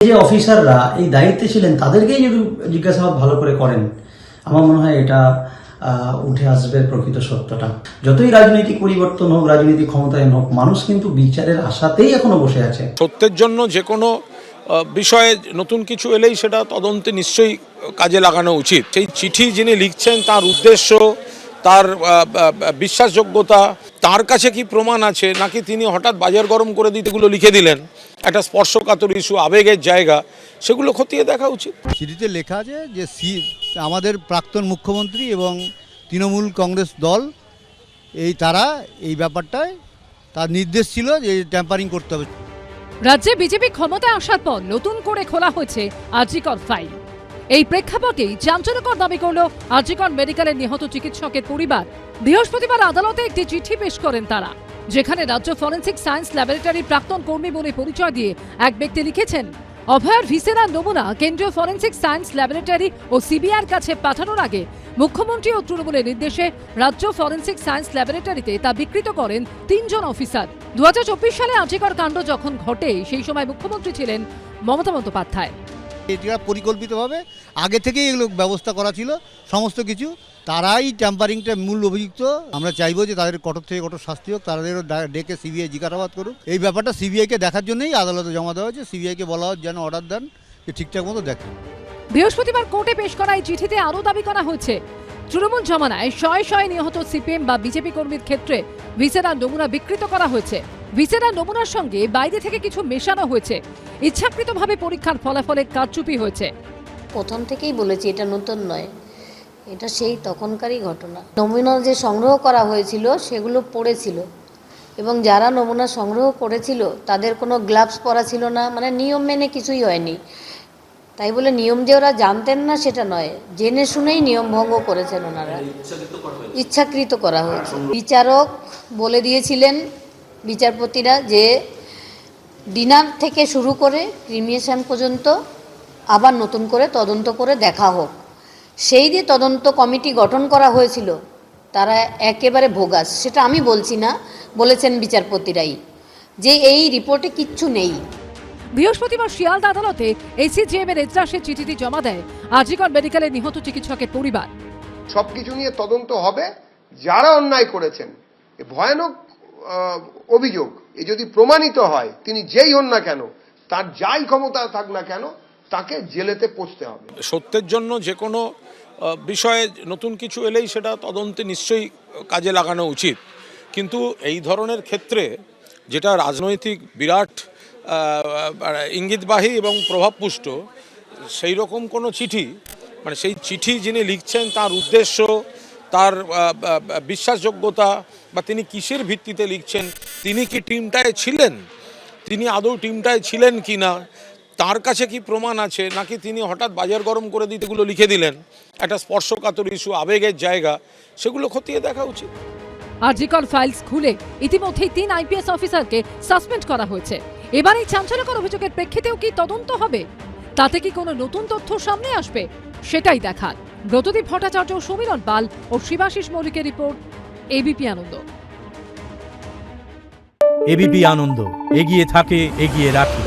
যে অফিসাররা এই দায়িত্বে ছিলেন তাদেরকেই যদি জিজ্ঞাসাবাদ ভালো করে করেন, আমার মনে হয় এটা উঠে আসবে প্রকৃত সত্যটা। যতই রাজনৈতিক পরিবর্তন হোক, রাজনৈতিক ক্ষমতায় হোক, মানুষ কিন্তু বিচারের আশাতেই এখনো বসে আছে। সত্যের জন্য যে কোনো বিষয়ে নতুন কিছু এলেই সেটা তদন্তে নিশ্চয়ই কাজে লাগানো উচিত। সেই চিঠি যিনি লিখছেন তার উদ্দেশ্য, তার বিশ্বাসযোগ্যতা, তার কাছে কি প্রমাণ আছে, নাকি তিনি হঠাৎ বাজার গরম করে দিতে এগুলো লিখে দিলেন, একটা স্পর্শকাতর ইস্যু, আবেগের জায়গা, সেগুলো খতিয়ে দেখা উচিত। চিঠিতে লেখা আছে যে আমাদের প্রাক্তন মুখ্যমন্ত্রী এবং তৃণমূল কংগ্রেস দল তারা এই ব্যাপারটায় তার নির্দেশ ছিল যে ট্যাম্পারিং করতে হবে। রাজ্যে বিজেপি ক্ষমতায় আসার পর নতুন করে খোলা হয়েছে আরজিকর ফাইল। এই প্রেক্ষাপটেই চাঞ্চল্যকর দাবি করল আরজিকর মেডিকেলের নিহত চিকিৎসকের পরিবার। বৃহস্পতিবার আদালতে একটি চিঠি পেশ করেন তারা, যেখানে রাজ্য ফরেন্সিক সায়েন্স ল্যাবরেটরির প্রাক্তন কর্মী বলে পরিচয় দিয়ে এক ব্যক্তি লিখেছেন, অভয়ার ভিসেরার নমুনা কেন্দ্রীয় ফরেন্সিক সায়েন্স ল্যাবরেটরি ও সিবিআইয়ের কাছে পাঠানোর আগে মুখ্যমন্ত্রী ও তৃণমূলের নির্দেশে রাজ্য ফরেন্সিক সায়েন্স ল্যাবরেটরিতে তা বিকৃত করেন ৩ জন অফিসার। ২০২৪ সালে আরজিকর কাণ্ড যখন ঘটে, সেই সময় মুখ্যমন্ত্রী ছিলেন মমতা বন্দ্যোপাধ্যায়। এটা পরিকল্পিতভাবে আগে থেকেই এগুলো ব্যবস্থা করা ছিল সমস্ত কিছু। তারাই ট্যাম্পারিংটা মূল অভিযুক্ত। আমরা চাইবো যে তাদের কঠোর থেকে কঠোর শাস্তি হোক, তাদেরও ডেকে সিবিআই জিজ্ঞাসাবাদ করুক। এই ব্যাপারটা সিবিআইকে দেখার জন্যই আদালতে জমা দেওয়া হয়েছে। সিবিআইকে বলা হোক যেন অর্ডার দেন যে ঠিকঠাক মতো দেখে। বৃহস্পতিবার কোর্টে পেশ করা এই চিঠিতে আরও দাবি করা হয়েছে, তৃণমূল জমানায় শয়ে শয়ে নিহত সিপিএম বা বিজেপি কর্মীর ক্ষেত্রে ভিসেরার নমুনা বিকৃত করা হয়েছে। ভিসেরার নমুনার সঙ্গে বাইরে থেকে কিছু মেশানো হয়েছে। ইচ্ছাকৃতভাবে পরীক্ষার ফলাফলে কারচুপি হয়েছে। প্রথম থেকেই বলেছি এটা নতুন নয়, এটা সেই তখনকারই ঘটনা। নমুনা যে সংগ্রহ করা হয়েছিল সেগুলো পড়েছিল, এবং যারা নমুনা সংগ্রহ করেছিল তাদের কোনো গ্লাভস পরা ছিল না, মানে নিয়ম মেনে কিছুই হয়নি। তাই বলে নিয়ম যে ওরা জানতেন না সেটা নয়, জেনে শুনেই নিয়ম ভঙ্গ করেছেন ওনারা, ইচ্ছাকৃত করা হয়েছে। বিচারক বলে দিয়েছিলেন, বিচারপতিরা, যে ডিনার থেকে শুরু করে ক্রিমিয়েশন পর্যন্ত আবার নতুন করে তদন্ত করে দেখা হোক। সেই যে তদন্ত কমিটি গঠন করা হয়েছিল তারা একেবারে ভোগাস, সেটা আমি বলছি না, বলেছেন বিচারপতিরাই, যে এই রিপোর্টে কিচ্ছু নেই। বৃহস্পতিবার শিয়ালদা আদালতে এসিজেএম এর এজলাসে চিঠিটি জমা দেয় আরজিকর মেডিকেলের নিহত চিকিৎসকের পরিবার। সবকিছু নিয়ে তদন্ত হবে, যারা অন্যায় করেছেন, ভয়ানক অভিযোগ, এ যদি প্রমাণিত হয়, তিনি যেই হন না কেন, তার যাই ক্ষমতা থাক না কেন, তাকে জেলেতে পৌঁছতে হবে। সত্যের জন্য যে কোনো বিষয়ে নতুন কিছু এলেই সেটা তদন্তে নিশ্চয়ই কাজে লাগানো উচিত। কিন্তু এই ধরনের ক্ষেত্রে যেটা রাজনৈতিক বিরাট ইঙ্গিতবাহী এবং প্রভাবপুষ্ট, সেই রকম কোনো চিঠি, মানে সেই চিঠি যিনি লিখছেন তার উদ্দেশ্য, তার বিশ্বাসযোগ্যতা, বা তিনি কিসের ভিত্তিতে লিখছেন, তিনি কি টিমটায় ছিলেন, তিনি আদৌ টিমটায় ছিলেন কি না, তার কাছে কি প্রমাণ আছে, নাকি তিনি হঠাৎ বাজার গরম করে দিতে এগুলো লিখে দিলেন, একটা স্পর্শকাতর ইস্যু, আবেগের জায়গা, সেগুলো খতিয়ে দেখা উচিত। আরজিকর ফাইলস খুলে ইতিমধ্যেই 3 আইপিএস অফিসারকে সাসপেন্ড করা হয়েছে। এবার এই চাঞ্চল্যকর অভিযোগের প্রেক্ষিতেও কি তদন্ত হবে? তাতে কি কোনো নতুন তথ্য সামনে আসবে? সেটাই দেখার। ব্রতদীপ ভট্টাচার্য, সমীরণ পাল ও শিবাশিস মৌলিকের রিপোর্ট, এবিপি আনন্দ। এবিপি আনন্দ, এগিয়ে থাকে, এগিয়ে রাখে।